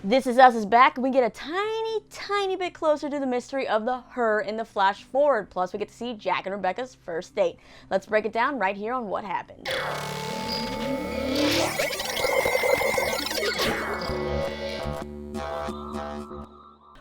This Is Us is back, and we get a tiny bit closer to the mystery of the her in the flash forward. Plus, we get to see Jack and Rebecca's first date. Let's break it down right here on What Happened.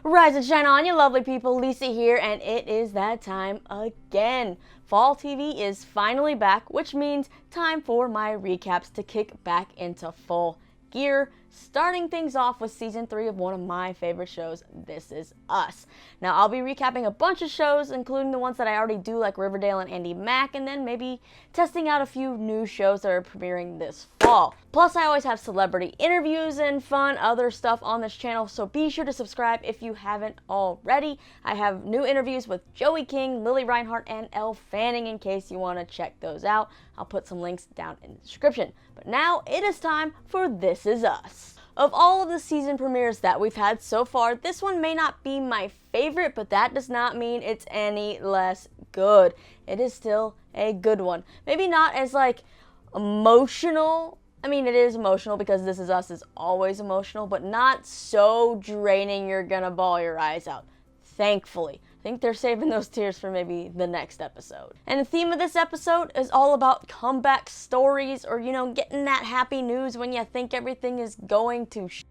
Rise and shine on, you lovely people. Lisa here, and it is that time again. Fall TV is finally back, which means time for my recaps to kick back into full gear, starting things off with season 3 of one of my favorite shows, This Is Us. Now, I'll be recapping a bunch of shows, including the ones that I already do, like Riverdale and Andy Mack, and then maybe testing out a few new shows that are premiering this fall. Plus, I always have celebrity interviews and fun other stuff on this channel, so be sure to subscribe if you haven't already. I have new interviews with Joey King, Lily Reinhart, and Elle Fanning in case you want to check those out. I'll put some links down in the description. But now it is time for This Is Us. Of all of the season premieres that we've had so far, this one may not be my favorite, but that does not mean it's any less good. It is still a good one. Maybe not as emotional. I mean, it is emotional because This Is Us is always emotional, but not so draining you're gonna bawl your eyes out. Thankfully. I think they're saving those tears for maybe the next episode. And the theme of this episode is all about comeback stories, or, getting that happy news when you think everything is going to shit.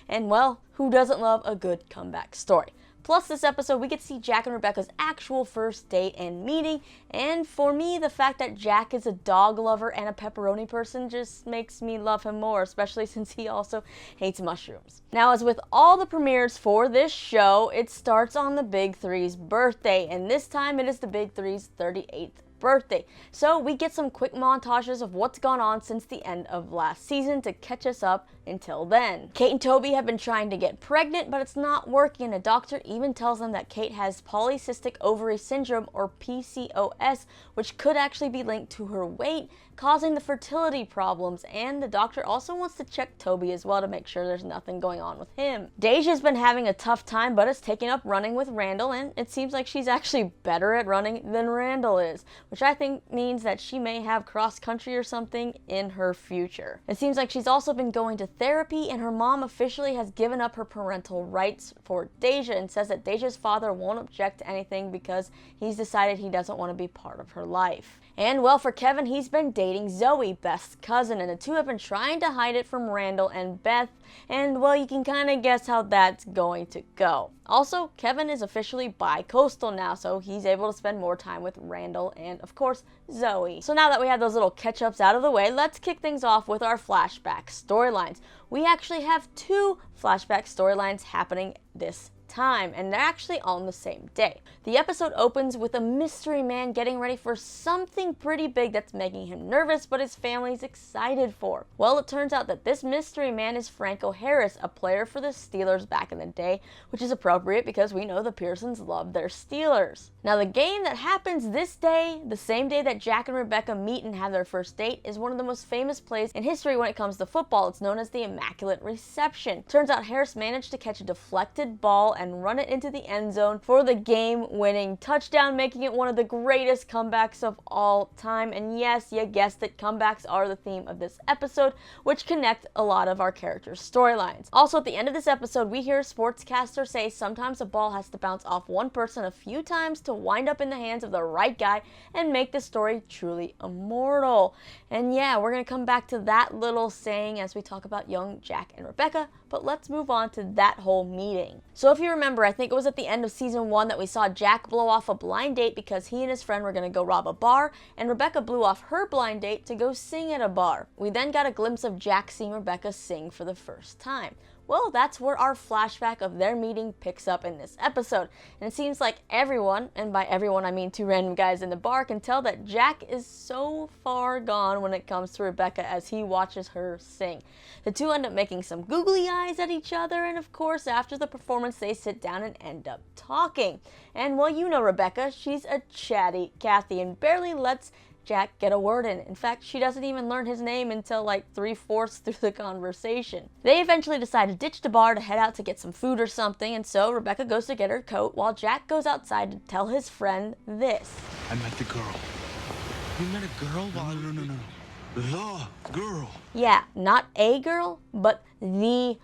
And well, who doesn't love a good comeback story? Plus, this episode, we get to see Jack and Rebecca's actual first date and meeting, and for me, the fact that Jack is a dog lover and a pepperoni person just makes me love him more, especially since he also hates mushrooms. Now, as with all the premieres for this show, it starts on the Big Three's birthday, and this time it is the Big Three's 38th birthday. So we get some quick montages of what's gone on since the end of last season to catch us up until then. Kate and Toby have been trying to get pregnant, but it's not working, and a doctor even tells them that Kate has polycystic ovary syndrome, or PCOS, which could actually be linked to her weight, causing the fertility problems, and the doctor also wants to check Toby as well to make sure there's nothing going on with him. Deja's been having a tough time, but is taking up running with Randall, and it seems like she's actually better at running than Randall is, which I think means that she may have cross country or something in her future. It seems like she's also been going to therapy, and her mom officially has given up her parental rights for Deja and says that Deja's father won't object to anything because he's decided he doesn't want to be part of her life. And well, for Kevin, he's been dating Zoey, Beth's cousin, and the two have been trying to hide it from Randall and Beth, and well, you can kind of guess how that's going to go. Also, Kevin is officially bi-coastal now, so he's able to spend more time with Randall and, of course, Zoey. So now that we have those little catch-ups out of the way, let's kick things off with our flashback storylines. We actually have 2 flashback storylines happening this time, and they're actually on the same day. The episode opens with a mystery man getting ready for something pretty big that's making him nervous, but his family's excited for. Well, it turns out that this mystery man is Franco Harris, a player for the Steelers back in the day, which is appropriate because we know the Pearsons love their Steelers. Now, the game that happens this day, the same day that Jack and Rebecca meet and have their first date, is one of the most famous plays in history when it comes to football. It's known as the Immaculate Reception. Turns out Harris managed to catch a deflected ball and run it into the end zone for the game-winning touchdown, making it one of the greatest comebacks of all time. And yes, you guessed it, comebacks are the theme of this episode, which connect a lot of our characters' storylines. Also, at the end of this episode, we hear a sportscaster say sometimes a ball has to bounce off one person a few times to wind up in the hands of the right guy and make the story truly immortal. And yeah, we're going to come back to that little saying as we talk about young Jack and Rebecca, but let's move on to that whole meeting. So if you remember, I think it was at the end of season 1 that we saw Jack blow off a blind date because he and his friend were going to go rob a bar, and Rebecca blew off her blind date to go sing at a bar. We then got a glimpse of Jack seeing Rebecca sing for the first time. Well, that's where our flashback of their meeting picks up in this episode. And it seems like everyone, and by everyone I mean 2 random guys in the bar, can tell that Jack is so far gone when it comes to Rebecca as he watches her sing. The two end up making some googly eyes at each other, and of course, after the performance, they sit down and end up talking. And well, you know Rebecca, she's a chatty Cathy and barely lets Jack get a word in. In fact, she doesn't even learn his name until like 3/4 through the conversation. They eventually decide to ditch the bar to head out to get some food or something, and so Rebecca goes to get her coat while Jack goes outside to tell his friend this. I met the girl. You met a girl? No. The girl. Yeah, not a girl, but the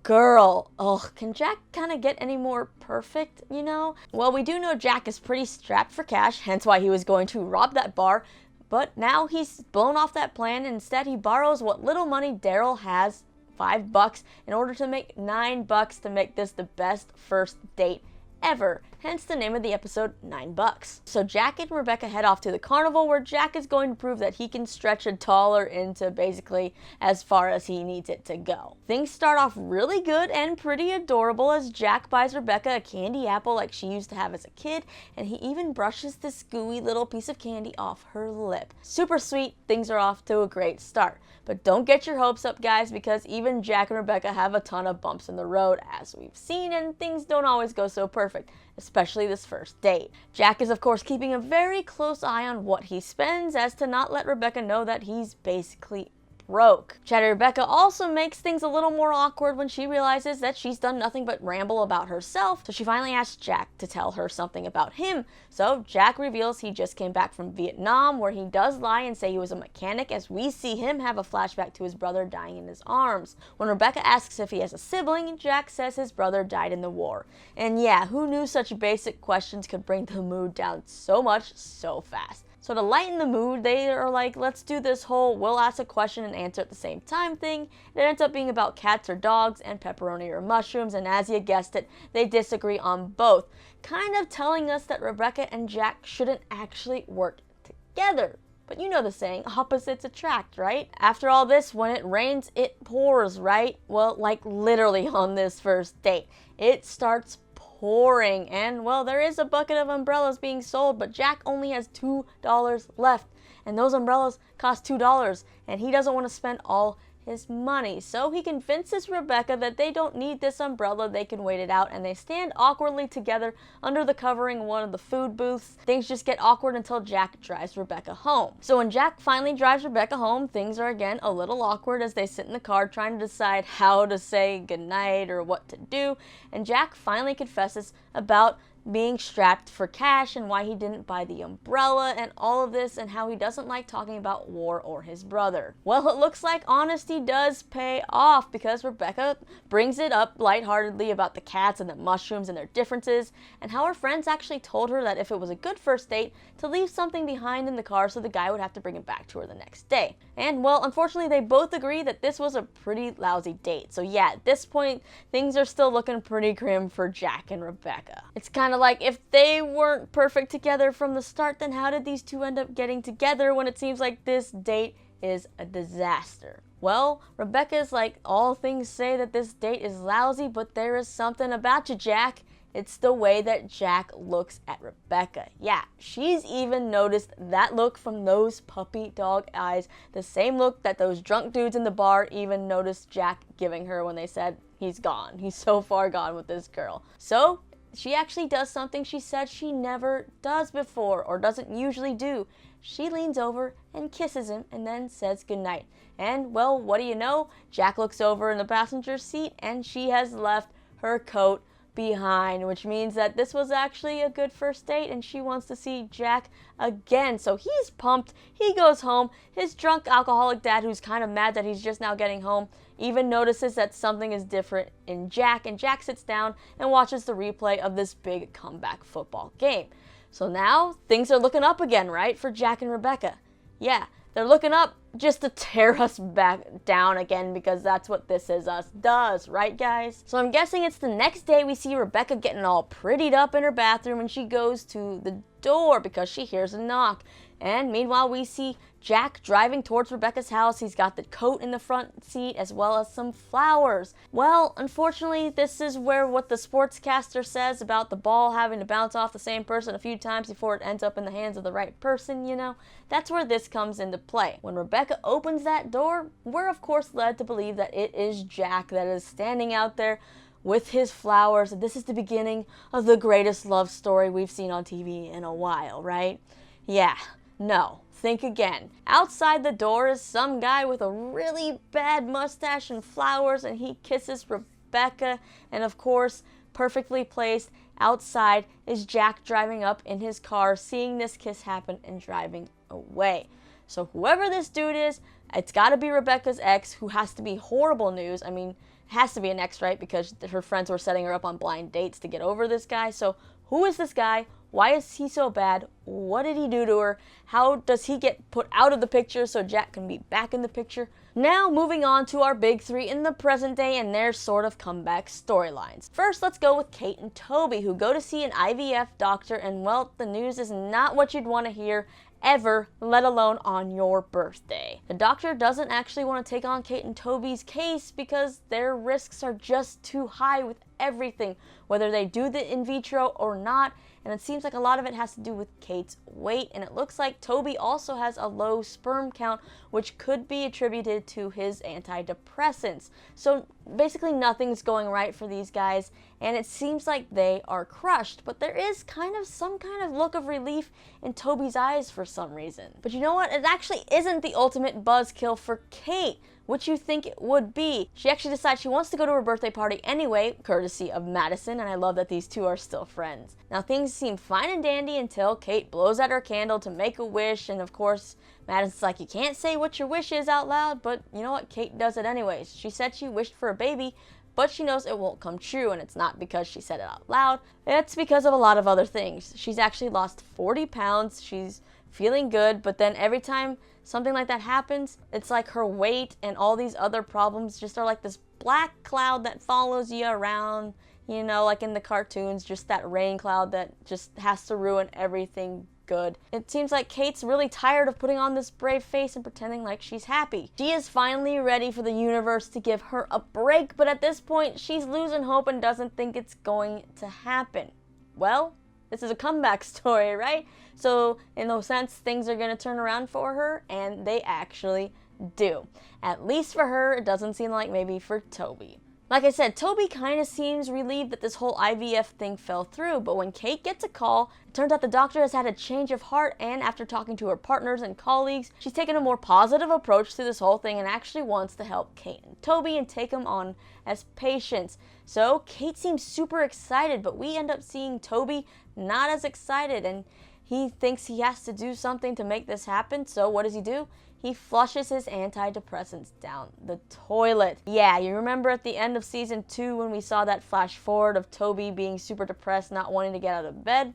girl. Ugh, can Jack kind of get any more perfect, you know? Well, we do know Jack is pretty strapped for cash, hence why he was going to rob that bar. But now he's blown off that plan, and instead he borrows what little money Daryl has, $5, in order to make $9 to make this the best first date ever. Hence the name of the episode, $9. So Jack and Rebecca head off to the carnival, where Jack is going to prove that he can stretch a dollar into basically as far as he needs it to go. Things start off really good and pretty adorable as Jack buys Rebecca a candy apple like she used to have as a kid, and he even brushes this gooey little piece of candy off her lip. Super sweet, things are off to a great start. But don't get your hopes up, guys, because even Jack and Rebecca have a ton of bumps in the road, as we've seen, and things don't always go so perfect, especially this first date. Jack is, of course, keeping a very close eye on what he spends, as to not let Rebecca know that he's basically broke. Chatty Rebecca also makes things a little more awkward when she realizes that she's done nothing but ramble about herself, so she finally asks Jack to tell her something about him. So Jack reveals he just came back from Vietnam, where he does lie and say he was a mechanic, as we see him have a flashback to his brother dying in his arms. When Rebecca asks if he has a sibling, Jack says his brother died in the war. And yeah, who knew such basic questions could bring the mood down so much so fast? So to lighten the mood, they are like, let's do this whole we'll ask a question and answer at the same time thing. It ends up being about cats or dogs and pepperoni or mushrooms, and as you guessed it, they disagree on both, kind of telling us that Rebecca and Jack shouldn't actually work together. But you know the saying, opposites attract, right? After all this, when it rains, it pours, right? Well, like literally on this first date. It starts pouring, and well, there is a bucket of umbrellas being sold, but Jack only has $2 left, and those umbrellas cost $2, and he doesn't want to spend all his money. So he convinces Rebecca that they don't need this umbrella, they can wait it out, and they stand awkwardly together under the covering of one of the food booths. Things just get awkward until Jack drives Rebecca home. So when Jack finally drives Rebecca home, things are again a little awkward as they sit in the car trying to decide how to say goodnight or what to do, and Jack finally confesses about being strapped for cash and why he didn't buy the umbrella and all of this, and how he doesn't like talking about war or his brother. Well, it looks like honesty does pay off, because Rebecca brings it up lightheartedly about the cats and the mushrooms and their differences, and how her friends actually told her that if it was a good first date, to leave something behind in the car so the guy would have to bring it back to her the next day. And well, unfortunately, they both agree that this was a pretty lousy date. So yeah, at this point, things are still looking pretty grim for Jack and Rebecca. It's kind of like, if they weren't perfect together from the start, then how did these two end up getting together when it seems like this date is a disaster? Well, Rebecca's like, all things say that this date is lousy, but there is something about you, Jack. It's the way that Jack looks at Rebecca. Yeah, she's even noticed that look from those puppy dog eyes, the same look that those drunk dudes in the bar even noticed Jack giving her when they said, he's gone. He's so far gone with this girl. So she actually does something she said she never does before, or doesn't usually do. She leans over and kisses him and then says goodnight. And well, what do you know? Jack looks over in the passenger seat and she has left her coat behind, which means that this was actually a good first date and she wants to see Jack again. So he's pumped. He goes home. His drunk alcoholic dad, who's kind of mad that he's just now getting home, even notices that something is different in Jack, and Jack sits down and watches the replay of this big comeback football game. So now things are looking up again, right, for Jack and Rebecca. Yeah, they're looking up just to tear us back down again, because that's what This Is Us does, right guys? So I'm guessing it's the next day we see Rebecca getting all prettied up in her bathroom, and she goes to the door because she hears a knock. And meanwhile, we see Jack driving towards Rebecca's house. He's got the coat in the front seat as well as some flowers. Well, unfortunately, this is where what the sportscaster says about the ball having to bounce off the same person a few times before it ends up in the hands of the right person, you know? That's where this comes into play. When Rebecca opens that door, we're of course led to believe that it is Jack that is standing out there with his flowers. This is the beginning of the greatest love story we've seen on TV in a while, right? Yeah. No, think again. Outside the door is some guy with a really bad mustache and flowers, and he kisses Rebecca, and of course, perfectly placed outside is Jack driving up in his car, seeing this kiss happen and driving away. So whoever this dude is, it's got to be Rebecca's ex, who has to be horrible news. I mean, it has to be an ex, right? Because her friends were setting her up on blind dates to get over this guy. So who is this guy? Why is he so bad? What did he do to her? How does he get put out of the picture so Jack can be back in the picture? Now, moving on to our big three in the present day and their sort of comeback storylines. First, let's go with Kate and Toby, who go to see an IVF doctor, and well, the news is not what you'd want to hear ever, let alone on your birthday. The doctor doesn't actually want to take on Kate and Toby's case because their risks are just too high with everything, whether they do the in vitro or not, and it seems like a lot of it has to do with Kate's weight, and it looks like Toby also has a low sperm count, which could be attributed to his antidepressants. So basically nothing's going right for these guys, and it seems like they are crushed, but there is some kind of look of relief in Toby's eyes for some reason. But you know what? It actually isn't the ultimate buzzkill for Kate, which you think it would be. She actually decides she wants to go to her birthday party anyway, courtesy of Madison, and I love that these two are still friends. Now things seem fine and dandy until Kate blows out her candle to make a wish, and of course, Madison's like, you can't say what your wish is out loud, but you know what? Kate does it anyways. She said she wished for a baby, but she knows it won't come true, and it's not because she said it out loud. It's because of a lot of other things. She's actually lost 40 pounds. She's feeling good, but then every time something like that happens, it's like her weight and all these other problems just are like this black cloud that follows you around, you know, like in the cartoons, just that rain cloud that just has to ruin everything good. It seems like Kate's really tired of putting on this brave face and pretending like she's happy. She is finally ready for the universe to give her a break, but at this point, she's losing hope and doesn't think it's going to happen. Well, this is a comeback story, right? So, in no sense, things are going to turn around for her, and they actually do. At least for her, it doesn't seem like maybe for Toby. Like I said, Toby kind of seems relieved that this whole IVF thing fell through, but when Kate gets a call, it turns out the doctor has had a change of heart, and after talking to her partners and colleagues, she's taken a more positive approach to this whole thing and actually wants to help Kate and Toby and take them on as patients. So Kate seems super excited, but we end up seeing Toby not as excited, and he thinks he has to do something to make this happen. So what does he do? He flushes his antidepressants down the toilet. Yeah, you remember at the end of season 2 when we saw that flash forward of Toby being super depressed, not wanting to get out of bed?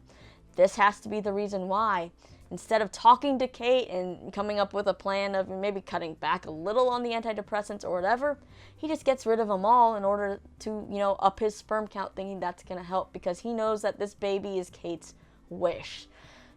This has to be the reason why. Instead of talking to Kate and coming up with a plan of maybe cutting back a little on the antidepressants or whatever, he just gets rid of them all in order to, up his sperm count, thinking that's going to help because he knows that this baby is Kate's wish.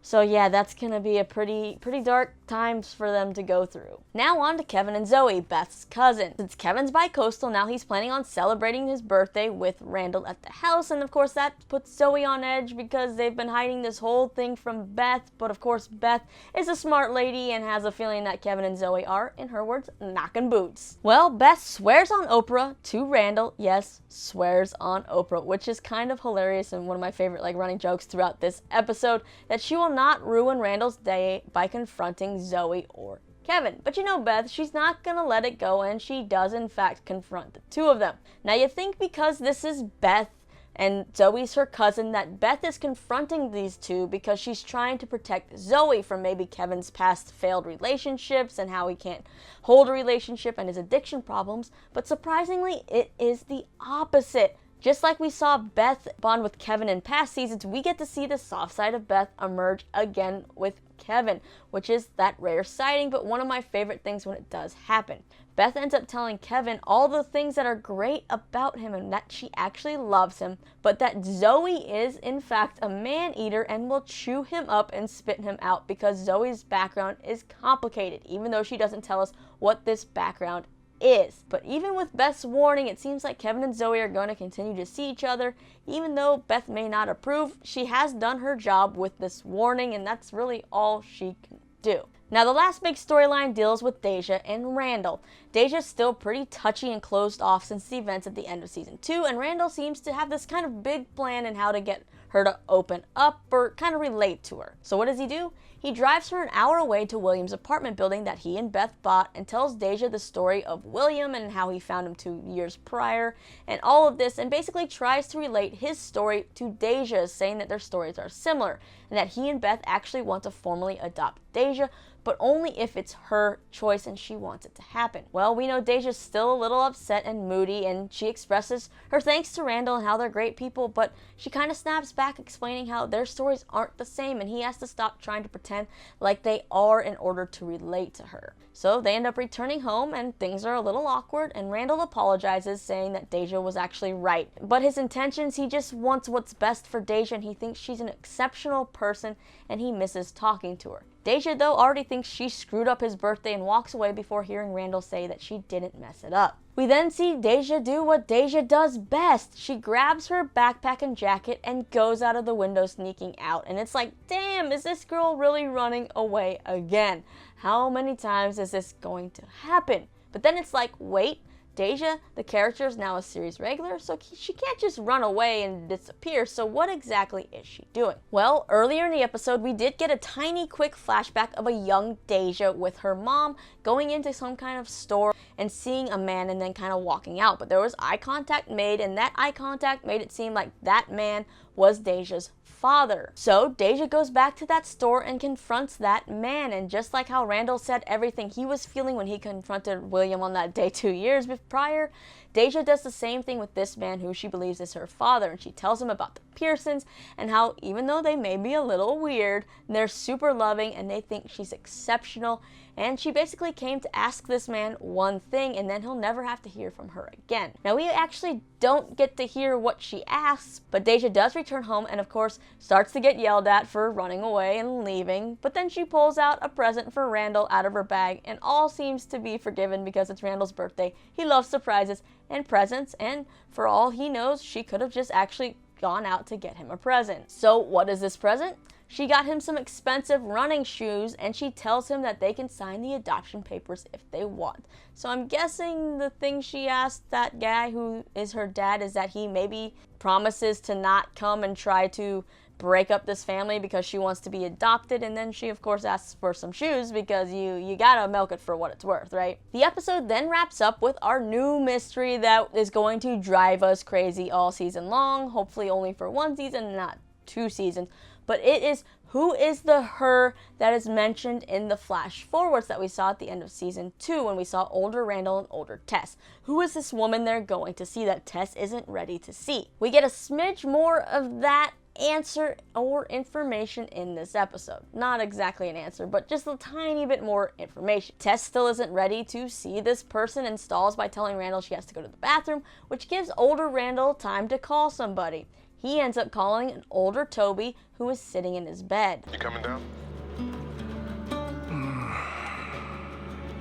So yeah, that's going to be a pretty dark times for them to go through. Now on to Kevin and Zoey, Beth's cousin. Since Kevin's bi-coastal, now he's planning on celebrating his birthday with Randall at the house, and of course that puts Zoey on edge because they've been hiding this whole thing from Beth, but of course Beth is a smart lady and has a feeling that Kevin and Zoey are, in her words, knocking boots. Well, Beth swears on Oprah to Randall, yes, swears on Oprah, which is kind of hilarious and one of my favorite running jokes throughout this episode, that she will not ruin Randall's day by confronting Zoey or Kevin. But Beth, she's not gonna let it go, and she does in fact confront the two of them. Now you think because this is Beth and Zoey's her cousin that Beth is confronting these two because she's trying to protect Zoey from maybe Kevin's past failed relationships and how he can't hold a relationship and his addiction problems, but surprisingly it is the opposite. Just like we saw Beth bond with Kevin in past seasons, we get to see the soft side of Beth emerge again with Kevin, which is that rare sighting, but one of my favorite things when it does happen. Beth ends up telling Kevin all the things that are great about him and that she actually loves him, but that Zoey is in fact a man-eater and will chew him up and spit him out because Zoey's background is complicated, even though she doesn't tell us what this background is. But even with Beth's warning, it seems like Kevin and Zoey are going to continue to see each other. Even though Beth may not approve, she has done her job with this warning, and that's really all she can do. Now the last big storyline deals with Deja and Randall. Deja's still pretty touchy and closed off since the events at the end of season 2, and Randall seems to have this kind of big plan in how to get her to open up or kind of relate to her. So what does he do? He drives her an hour away to William's apartment building that he and Beth bought and tells Deja the story of William and how he found him 2 years prior and all of this, and basically tries to relate his story to Deja's, saying that their stories are similar and that he and Beth actually want to formally adopt Deja, but only if it's her choice and she wants it to happen. Well, we know Deja's still a little upset and moody, and she expresses her thanks to Randall and how they're great people, but she kind of snaps back, explaining how their stories aren't the same and he has to stop trying to pretend like they are in order to relate to her. So they end up returning home and things are a little awkward, and Randall apologizes, saying that Deja was actually right. But his intentions, he just wants what's best for Deja and he thinks she's an exceptional person and he misses talking to her. Deja, though, already thinks she screwed up his birthday and walks away before hearing Randall say that she didn't mess it up. We then see Deja do what Deja does best. She grabs her backpack and jacket and goes out of the window, sneaking out. And it's like, damn, is this girl really running away again? How many times is this going to happen? But then it's like, wait, Deja, the character, is now a series regular, so she can't just run away and disappear, so what exactly is she doing? Well, earlier in the episode, we did get a tiny quick flashback of a young Deja with her mom going into some kind of store and seeing a man and then kind of walking out, but there was eye contact made, and that eye contact made it seem like that man was Deja's father. So Deja goes back to that store and confronts that man, and just like how Randall said everything he was feeling when he confronted William on that day 2 years prior, Deja does the same thing with this man who she believes is her father, and she tells him about the Pearsons and how even though they may be a little weird, they're super loving and they think she's exceptional, and she basically came to ask this man one thing and then he'll never have to hear from her again. Now we actually don't get to hear what she asks, but Deja does return home and of course starts to get yelled at for running away and leaving, but then she pulls out a present for Randall out of her bag and all seems to be forgiven because it's Randall's birthday. He loves surprises and presents, and for all he knows, she could have just actually gone out to get him a present. So what is this present? She got him some expensive running shoes, and she tells him that they can sign the adoption papers if they want. So I'm guessing the thing she asked that guy who is her dad is that he maybe promises to not come and try to break up this family because she wants to be adopted, and then she of course asks for some shoes because you gotta milk it for what it's worth, right? The episode then wraps up with our new mystery that is going to drive us crazy all season long, hopefully only for one season, not 2 seasons, but it is who is the her that is mentioned in the flash forwards that we saw at the end of season 2 when we saw older Randall and older Tess. Who is this woman they're going to see that Tess isn't ready to see? We get a smidge more of that answer or information in this episode. Not exactly an answer, but just a tiny bit more information. Tess still isn't ready to see this person and stalls by telling Randall she has to go to the bathroom, which gives older Randall time to call somebody. He ends up calling an older Toby who is sitting in his bed. You coming down?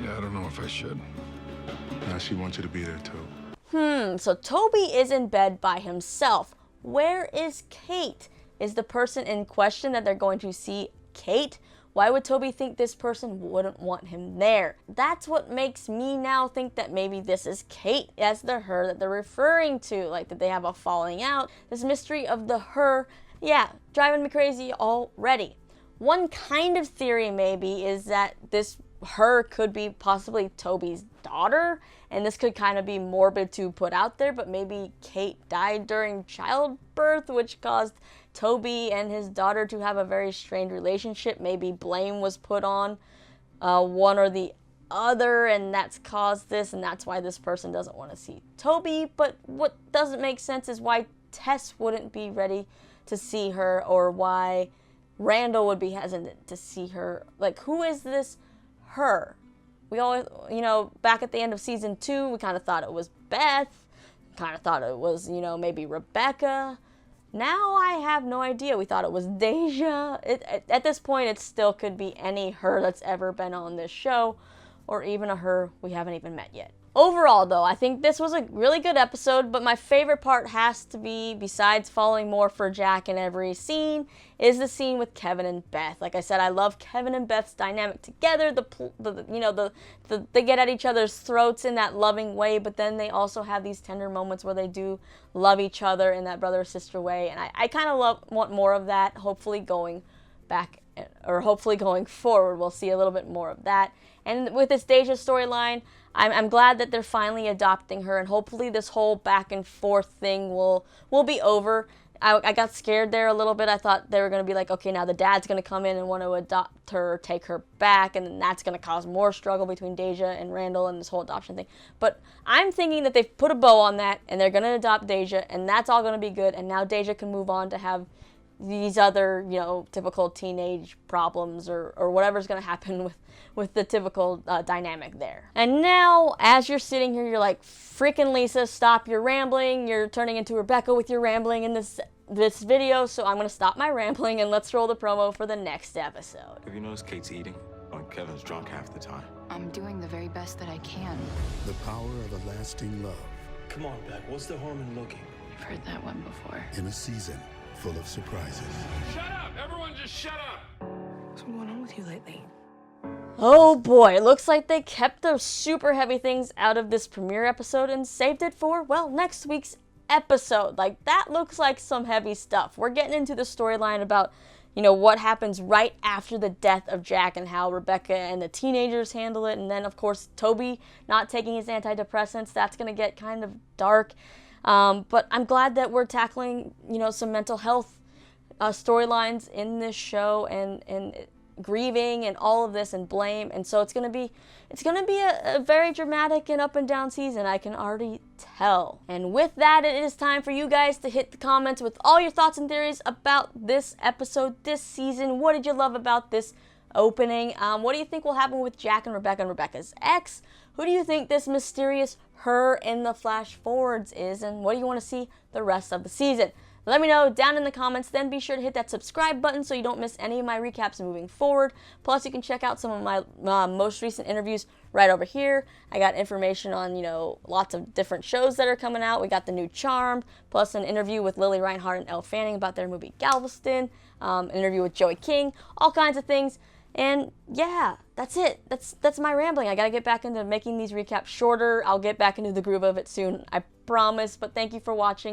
Yeah, I don't know if I should. Now she wants you to be there too. So Toby is in bed by himself. Where is Kate? Is the person in question that they're going to see Kate? Why would Toby think this person wouldn't want him there? That's what makes me now think that maybe this is Kate as the her that they're referring to. Like, did they have a falling out? This mystery of the her, yeah, driving me crazy already. One kind of theory maybe is that this her could be possibly Toby's daughter, and this could kind of be morbid to put out there, but maybe Kate died during childbirth, which caused Toby and his daughter to have a very strained relationship. Maybe blame was put on one or the other, and that's caused this, and that's why this person doesn't want to see Toby. But what doesn't make sense is why Tess wouldn't be ready to see her, or why Randall would be hesitant to see her. Like, who is this her? We always, back at the end of season 2, we kind of thought it was Beth, kind of thought it was, maybe Rebecca. Now I have no idea. We thought it was Deja. At this point, it still could be any her that's ever been on this show, or even a her we haven't even met yet. Overall, though, I think this was a really good episode, but my favorite part has to be, besides falling more for Jack in every scene, is the scene with Kevin and Beth. Like I said, I love Kevin and Beth's dynamic together. They get at each other's throats in that loving way, but then they also have these tender moments where they do love each other in that brother-sister way, and I kind of want more of that, hopefully going back or hopefully going forward, we'll see a little bit more of that. And with this Deja storyline, I'm glad that they're finally adopting her, and hopefully this whole back and forth thing will be over. I got scared there a little bit. I thought they were going to be like, okay, now the dad's going to come in and want to adopt her, take her back, and then that's going to cause more struggle between Deja and Randall and this whole adoption thing. But I'm thinking that they've put a bow on that, and they're going to adopt Deja, and that's all going to be good, and now Deja can move on to have these other, typical teenage problems or whatever's going to happen with the typical dynamic there. And now, as you're sitting here, you're like, freaking Lisa, stop your rambling. You're turning into Rebecca with your rambling in this video, so I'm going to stop my rambling and let's roll the promo for the next episode. Have you noticed Kate's eating? Or Kevin's drunk half the time? I'm doing the very best that I can. The power of a lasting love. Come on, Beth. What's the harm in looking? I've heard that one before. In a season full of surprises. Shut up! Everyone just shut up! What's going on with you lately? Oh boy, it looks like they kept the super heavy things out of this premiere episode and saved it for, well, next week's episode. Like, that looks like some heavy stuff. We're getting into the storyline about, what happens right after the death of Jack and how Rebecca and the teenagers handle it. And then, of course, Toby not taking his antidepressants. That's going to get kind of dark. But I'm glad that we're tackling, some mental health storylines in this show and grieving and all of this and blame. And so it's gonna be a very dramatic and up and down season, I can already tell. And with that, it is time for you guys to hit the comments with all your thoughts and theories about this episode, this season. What did you love about this opening? What do you think will happen with Jack and Rebecca's ex? Who do you think this mysterious her in the flash forwards is? And what do you want to see the rest of the season? Let me know down in the comments. Then be sure to hit that subscribe button so you don't miss any of my recaps moving forward. Plus, you can check out some of my most recent interviews right over here. I got information on, lots of different shows that are coming out. We got the new Charmed, plus an interview with Lily Reinhart and Elle Fanning about their movie Galveston, an interview with Joey King, all kinds of things. And yeah, that's it. That's my rambling. I gotta get back into making these recaps shorter. I'll get back into the groove of it soon, I promise. But thank you for watching.